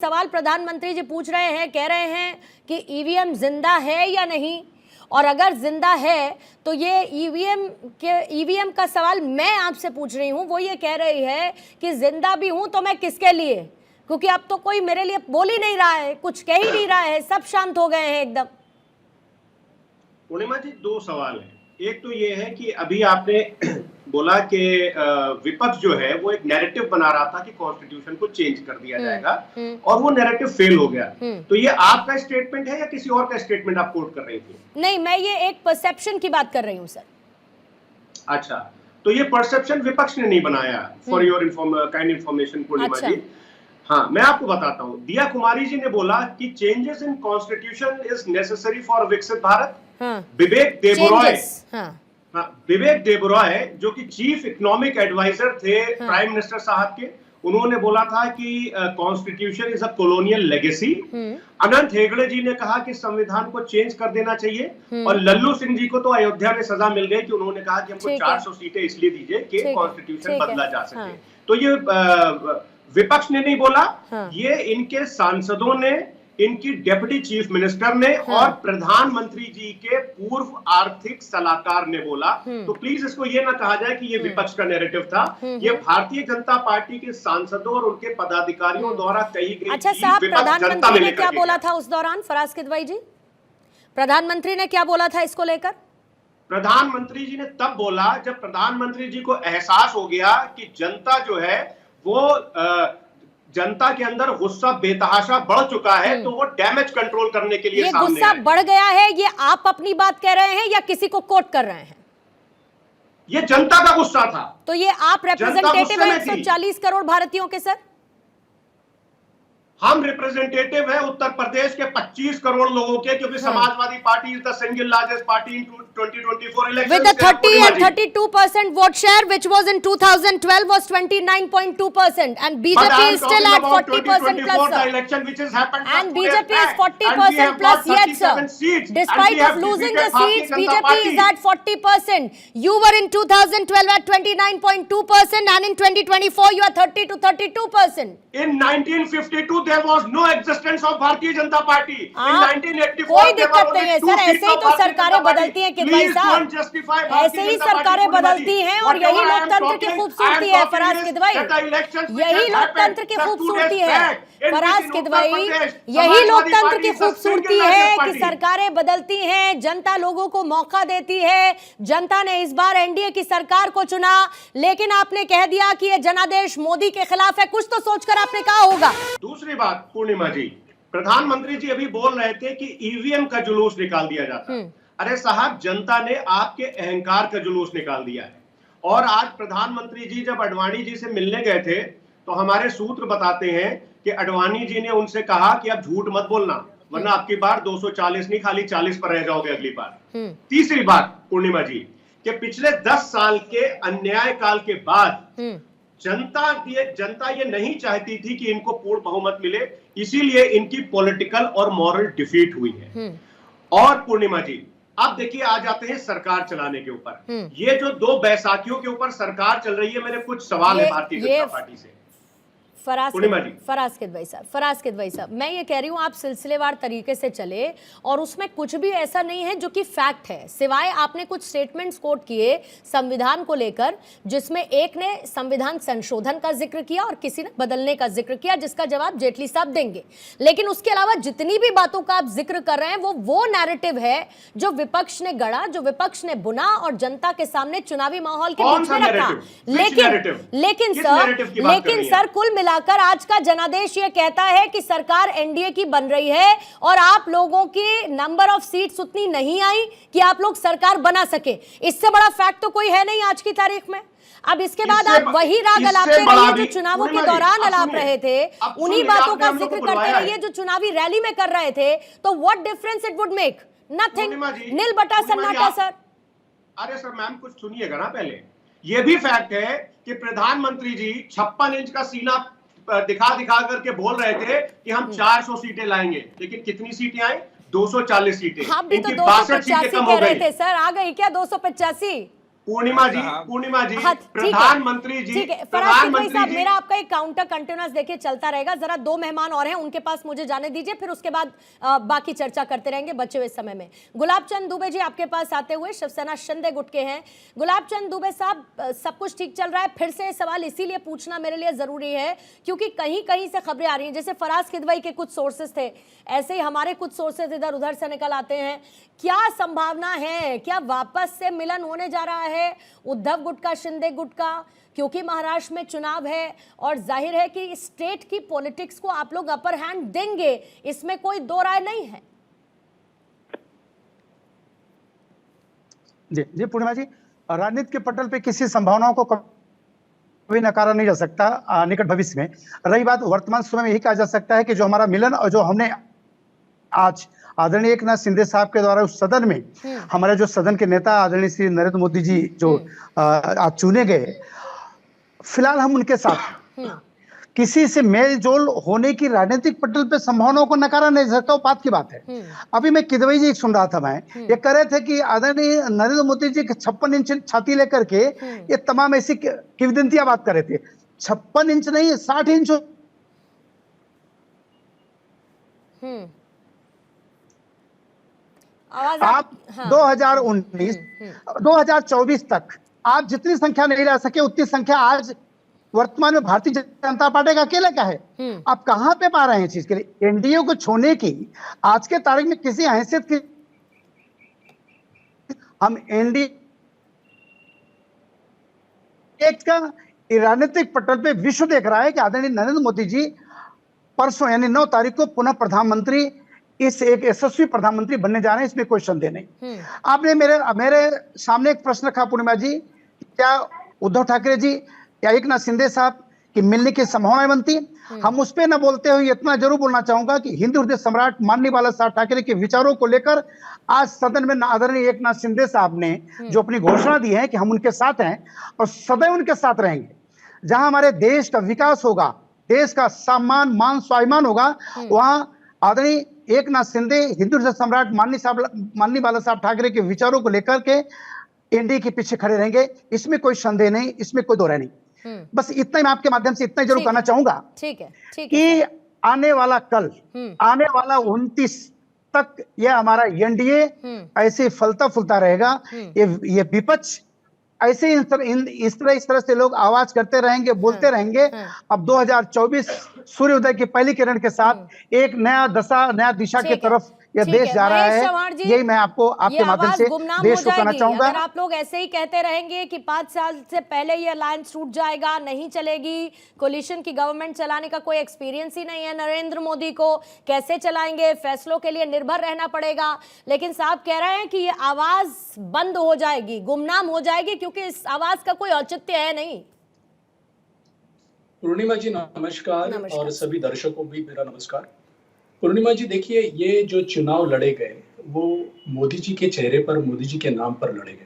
सवाल प्रधानमंत्री जी पूछ रहे हैं, कह रहे हैं कि ईवीएम जिंदा है या नहीं, और अगर जिंदा है तो ये ईवीएम का सवाल मैं आपसे पूछ रही हूँ। वो ये कह रही है कि जिंदा भी हूँ तो मैं किसके लिए, क्योंकि अब तो कोई मेरे लिए बोल ही नहीं रहा है, कुछ कह ही नहीं रहा है, सब शांत हो गए हैं एकदम। पूर्णिमा जी, दो सवाल हैं। एक तो ये है कि अभी आपने बोला कि विपक्ष जो है वो एक नैरेटिव बना रहा था कि कॉन्स्टिट्यूशन को चेंज कर दिया जाएगा और वो नैरेटिव फेल हो गया। तो ये आपका स्टेटमेंट है या किसी और का स्टेटमेंट आप कोट कर रही थी? नहीं, मैं ये एक परसेप्शन की बात कर रही हूँ सर। अच्छा, तो ये परसेप्शन विपक्ष ने नहीं बनाया। फॉर योर काइंड इंफॉर्मेशन पूर्णिमा जी, हाँ मैं आपको बताता हूँ। दिया कुमारी जी ने बोला कि changes in constitution is necessary for विकसित भारत। विवेक देबरॉय जो कि चीफ इकोनॉमिक एडवाइजर थे प्राइम मिनिस्टर साहब के, उन्होंने बोला था कि constitution is a colonial legacy. Anant Hegde ji ने कहा कि संविधान को चेंज कर देना चाहिए। और लल्लू सिंह जी को तो अयोध्या में सजा मिल गई कि उन्होंने कहा कि हमको 400 सीटें इसलिए दीजिए कि कॉन्स्टिट्यूशन बदला जा सके। तो ये विपक्ष ने नहीं बोला, ये इनके सांसदों ने, इनकी डेप्यूटी चीफ मिनिस्टर ने और प्रधानमंत्री जी के पूर्व आर्थिक सलाहकार ने बोला। तो प्लीज इसको ये ना कहा जाए कि ये विपक्ष का नैरेटिव था, ये भारतीय जनता पार्टी के सांसदों और उनके पदाधिकारियों द्वारा कही गई। अच्छा साहब, प्रधानमंत्री ने क्या बोला था उस दौरान? फराज किदवई जी, प्रधानमंत्री ने क्या बोला था इसको लेकर? प्रधानमंत्री जी ने तब बोला जब प्रधानमंत्री जी को एहसास हो गया कि जनता जो है वो जनता के अंदर गुस्सा बेतहाशा बढ़ चुका है, तो वो डैमेज कंट्रोल करने के लिए ये गुस्सा बढ़ गया है। ये आप अपनी बात कह रहे हैं या किसी को कोट कर रहे हैं? ये जनता का गुस्सा था। तो ये आप रिप्रेजेंटेटिव हैं 140 करोड़ भारतीयों के सर? हम रिप्रेजेंटेटिव है उत्तर प्रदेश के 25 करोड़ लोगों के, क्योंकि Samajwadi party is the single largest party in 2024 elections with the 30 and 32% vote share which was in 2012 was 29.2% and BJP is still at 40% plus sir. And BJP is 40% plus yet sir. Despite of losing the seats, BJP is at 40%. You were in 2012 at 29.2% and in 2024 you are 30 to 32%. In 1952 there was no existence of Bharatiya Janata party. In 1984 कोई दिक्कत नहीं है sir, ऐसे ही तो सरकारें बदलती हैं किदवई साहब, ऐसे ही सरकारें बदलती हैं और यही लोकतंत्र की खूबसूरती है फराज किदवई, यही लोकतंत्र की खूबसूरती है फराज किदवई, यही लोकतंत्र की खूबसूरती है कि सरकारें बदलती हैं, जनता लोगों को मौका देती है। जनता ने इस बार एनडीए की सरकार को चुना, लेकिन आपने कह दिया कि ये जनादेश मोदी के खिलाफ है। कुछ तो सोचकर आपने कहा होगा। दूसरी बात पूर्णिमा जी, प्रधानमंत्री जी अभी बोल रहे थे कि ईवीएम का जुलूस निकाल दिया जाता है। अरे साहब, जनता ने आपके अहंकार का जुलूस निकाल दिया है। और आज प्रधानमंत्री जी जब अडवाणी जी से मिलने गए थे तो हमारे सूत्र बताते हैं कि अडवाणी जी ने उनसे कहा कि आप झूठ मत बोलना, वरना आपकी बार 240 नहीं खाली 40 पर रह जाओगे अगली बार। तीसरी बात पूर्णिमा जी, कि पिछले 10 साल के अन्याय काल के बाद जनता ये नहीं चाहती थी कि इनको पूर्ण बहुमत मिले, इसीलिए इनकी पॉलिटिकल और मॉरल डिफीट हुई है। और पूर्णिमा जी, अब देखिए आ जाते हैं सरकार चलाने के ऊपर। ये जो 2 बैसाखियों के ऊपर सरकार चल रही है, मेरे कुछ सवाल है भारतीय जनता पार्टी से। फराज किदवई साहब, मैं ये कह रही हूँ आप सिलसिलेवार तरीके से चले और उसमें कुछ भी ऐसा नहीं है जो कि फैक्ट है, सिवाय आपने कुछ स्टेटमेंट्स कोट किए संविधान को लेकर, जिसमें एक ने संविधान संशोधन का जिक्र किया और किसी ने बदलने का जिक्र किया, जिसका जवाब जेटली साहब देंगे। लेकिन उसके अलावा जितनी भी बातों का आप जिक्र कर रहे हैं वो नैरेटिव है जो विपक्ष ने गढ़ा, जो विपक्ष ने बुना और जनता के सामने चुनावी माहौल के बीच में रखा। लेकिन सर कुल मिलाकर आज का जनादेश ये कहता है कि सरकार एनडीए की बन रही है और आप लोगों की नंबर ऑफ सीट्स उतनी नहीं आई कि आप लोग सरकार बना सके। इससे बड़ा फैक्ट तो कोई है नहीं आज की तारीख में। अब इसके बाद आप वही राग अलापते रहिए जो चुनावों के दौरान अलाप रहे थे, उन्हीं बातों का जिक्र करते रहिए जो चुनावी रैली में कर रहे थे। तो what difference it would make? Nothing, नील बटा सन्नाटा सर। अरे सर मैम, कुछ सुनिएगा ना पहले। यह भी फैक्ट है कि प्रधानमंत्री जी 56 इंच का सीना दिखा करके बोल रहे थे कि हम 400 सीटें लाएंगे, लेकिन कितनी सीटें आई? 240 सीटें। आप भी तो 285 कह रहे थे सर, आ गई क्या 285? पूर्णिमा जी, प्रधानमंत्री जी, ठीक है फराज किदवई साहब, मेरा आपका एक काउंटर कंटिन्यूअस देखिए चलता रहेगा। जरा दो मेहमान और हैं, उनके पास मुझे जाने दीजिए, फिर उसके बाद बाकी चर्चा करते रहेंगे बचे हुए समय में। गुलाब चंद दुबे जी आपके पास आते हुए, शिवसेना शिंदे गुट के हैं। गुलाब चंद दुबे साहब, सब कुछ ठीक चल रहा है? फिर से सवाल इसीलिए पूछना मेरे लिए जरूरी है क्योंकि कहीं कहीं से खबरें आ रही हैं, जैसे फराज किदवई के कुछ सोर्सेज थे, ऐसे ही हमारे कुछ सोर्सेज इधर उधर से निकल आते हैं। क्या संभावना है, क्या वापस से मिलन होने जा रहा है उद्धव गुट का, शिंदे गुट का? क्योंकि महाराष्ट्र में चुनाव है और जाहिर है कि स्टेट की पॉलिटिक्स को आप लोग अपर हैंड देंगे, इसमें कोई दो राय नहीं है। जी जी पूर्णिमा जी, राजनीति के पटल पे किसी संभावनाओं को कभी नकारा नहीं जा सकता निकट भविष्य में। रही बात वर्तमान समय में, यही कहा जा सकता है कि जो हमारा मिलन और जो हमने आज आदरणीय एकनाथ शिंदे साहब के द्वारा उस सदन में, हमारे जो सदन के नेता आदरणीय श्री नरेंद्र मोदी जी जो आज चुने गए, फिलहाल हम उनके साथ किसी से मेल जोल होने की राजनीतिक पटल पे संभावनाओं को नकारा नहीं सकता, वो बात की बात है। अभी मैं किदवई जी सुन रहा था, मैं ये कह रहे थे कि आदरणीय नरेंद्र मोदी जी 56 इंच छाती लेकर के ये तमाम ऐसी किंवदंतियां बात कर रहे थे। 56 इंच नहीं, 60 इंच। आप 2019 2024 तक आप जितनी संख्या नहीं ला सके उतनी संख्या आज वर्तमान में भारतीय जनता पार्टी का अकेले का है। आप कहां पे पा रहे हैं चीज के लिए? एनडीए को छोड़ने की आज के तारीख में किसी हैसियत की हम एनडीए का राजनीतिक पटल पे विश्व देख रहा है कि आदरणीय नरेंद्र मोदी जी परसों यानी 9 तारीख को पुनः प्रधानमंत्री, इस एक यशस्वी प्रधानमंत्री बनने जा रहे हैं, इसमें कोई संदेह नहीं। आपने मेरे सामने एक प्रश्न रखा पूर्णिमा जी, क्या उद्धव ठाकरे जी या एकनाथ शिंदे साहब की मिलने की संभावनाएं बनती? हम उस पर न बोलते हुए इतना जरूर बोलना चाहूंगा कि हिंदू हृदय सम्राट माननीय बाला साहब ठाकरे के विचारों को लेकर आज सदन में आदरणीय एकनाथ शिंदे साहब ने जो अपनी घोषणा दी है कि हम उनके साथ हैं और सदैव उनके साथ रहेंगे। जहां हमारे देश का विकास होगा, देश का सम्मान, मान, स्वाभिमान होगा, वहां आदरणीय एकनाथ शिंदे हिंदू हृदय सम्राट माननीय बाला साहब ठाकरे के विचारों को लेकर के एनडीए के पीछे खड़े रहेंगे। इसमें कोई संदेह नहीं, इसमें कोई दो राय नहीं। बस इतना मैं आपके माध्यम से इतना जरूर कहना चाहूंगा कि आने वाला कल, आने वाला 29 तक यह हमारा एनडीए ऐसे फलता फुलता रहेगा। ये विपक्ष ऐसे इस तरह से लोग आवाज करते रहेंगे, बोलते रहेंगे। अब 2024 सूर्योदय की पहली किरण के साथ एक नया दिशा की तरफ यह देश जा रहा है। यही मैं आपके माध्यम से देश को कहना चाहूंगा। अगर आप लोग ऐसे ही कहते रहेंगे कि 5 साल से पहले ये अलायंस टूट जाएगा, नहीं चलेगी, कोलिशन की गवर्नमेंट चलाने का कोई एक्सपीरियंस ही नहीं है नरेंद्र मोदी को, कैसे चलाएंगे, फैसलों के लिए निर्भर रहना पड़ेगा। लेकिन साहब कह रहे हैं कि ये आवाज बंद हो जाएगी, गुमनाम हो जाएगी, क्योंकि इस आवाज का कोई औचित्य है नहीं। पूर्णिमा जी नमस्कार, और सभी दर्शकों भी मेरा नमस्कार। पूर्णिमा जी देखिए, ये जो चुनाव लड़े गए वो मोदी जी के चेहरे पर, मोदी जी के नाम पर लड़े गए।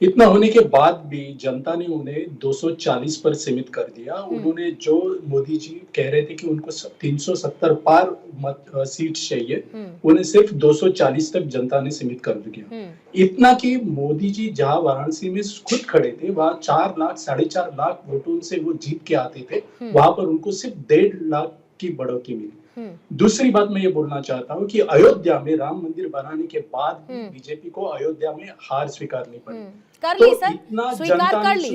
इतना होने के बाद भी जनता ने उन्हें 240 पर सीमित कर दिया। उन्होंने जो मोदी जी कह रहे थे कि उनको 370 पार सीट चाहिए, उन्हें सिर्फ 240 तक जनता ने सीमित कर दिया। इतना कि मोदी जी जहां वाराणसी में खुद खड़े थे, वहां 4 लाख 4.5 लाख वोटों से वो जीत के आते थे, वहां पर उनको सिर्फ 1.5 लाख की बढ़ोतरी मिली। दूसरी बात मैं ये बोलना चाहता हूँ कि अयोध्या में राम मंदिर बनाने के बाद भी बीजेपी को अयोध्या में हार स्वीकारनी पड़ी। कर ली सर, स्वीकार कर ली,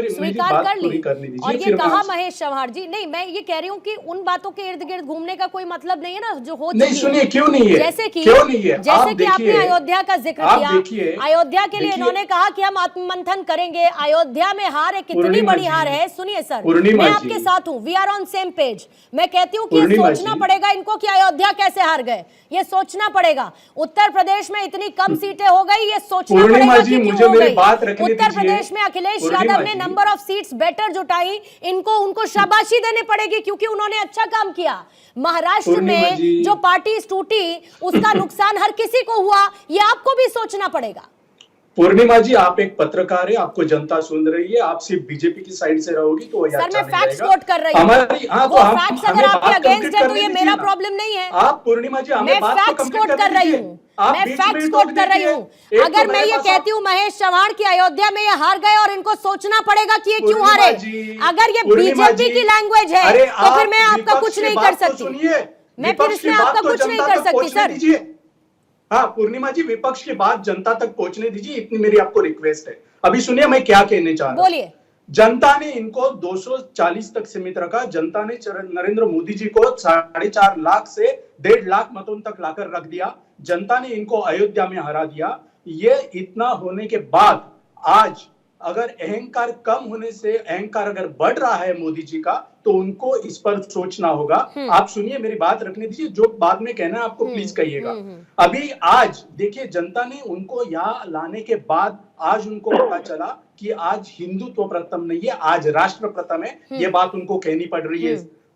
स्वीकार कर ली। और ये कहा महेश चव्हाण जी, नहीं मैं ये कह रही हूँ कि उन बातों के इर्द गिर्द घूमने का कोई मतलब नहीं है ना जो हो नहीं। सुनिए, क्यों नहीं है? जैसे कि आपने अयोध्या का जिक्र किया, अयोध्या के लिए इन्होंने कहा कि हम आत्ममंथन करेंगे। अयोध्या में हार एक कितनी बड़ी हार है। सुनिए सर, मैं आपके साथ हूँ, we are on same page. मैं कहती हूँ कि सोचना पड़ेगा इनको कि अयोध्या कैसे हार गए, ये सोचना पड़ेगा। उत्तर प्रदेश में इतनी कम सीटें हो गई, ये सोचना पड़ेगा कि क्यों हो गई। उत्तर प्रदेश में अखिलेश यादव ने नंबर ऑफ सीट्स बेटर जुटाई, उनको शाबाशी देनी पड़ेगी क्योंकि उन्होंने अच्छा काम किया। महाराष्ट्र में जो पार्टी टूटी उसका नुकसान हर किसी को हुआ, ये आपको भी सोचना पड़ेगा। पूर्णिमा जी, आप एक पत्रकार है, आपको जनता सुन रही है, आप सिर्फ बीजेपी की साइड से रहोगी तो वो सर, अच्छा मैं फैक्ट्स नहीं कोट कर रही हूँ। हमारी, हाँ, वो तो फैक्ट्स हमें अगर आपके बात अगेंस्ट कंप्लीट है तो करने ये दीजिए मेरा ना। प्रॉब्लम नहीं है। आप पूर्णिमा जी, हमें मैं बात तो फैक्ट्स कंप्लीट कोट करने कर रही दीजिए। हूँ, आप मैं बीच फैक्ट्स में कोट टोक कर रही दीजिए। हूँ। एक तो अगर मैं मेरे ये पास कहती हूँ महेश चव्हाण की अयोध्या में ये हार गए और इनको सोचना पड़ेगा कि ये क्यों पूर्णिमा हारे, जी, अगर ये पूर्णिमा बीजेपी जी, की लैंग्वेज है अरे तो फिर आप मैं आपका विपक्ष कुछ की नहीं कर बात तो सकती। सुनिए, मैं फिर विपक्ष की इसमें आपका बात तो कुछ नहीं जनता कर तक सकती पहुंचने सर। दीजिए। हाँ पूर्णिमा जी, विपक्ष की बात जनता तक पहुंचने दीजिए, इतनी मेरी आपको रिक्वेस्ट है। अभी सुनिए मैं क्या कहने चाह रहा हूं। बोलिए। जनता ने इनको 240 तक सीमित रखा। जनता ने नरेंद्र मोदी जी को 4.5 लाख से 1.5 लाख मतों तक लाकर रख दिया। जनता ने इनको अयोध्या में हरा दिया। ये इतना होने के बाद आज अगर अहंकार कम होने से अहंकार अगर बढ़ रहा है मोदी जी का, तो उनको इस पर सोचना होगा। आप सुनिए, मेरी बात रखने दीजिए, जो बाद में कहना है आपको प्लीज कहिएगा। अभी आज देखिए, जनता ने उनको यहाँ लाने के बाद आज उनको पता चला कि आज हिंदुत्व प्रथम नहीं है, आज राष्ट्र प्रथम है। ये बात उनको कहनी पड़ रही है।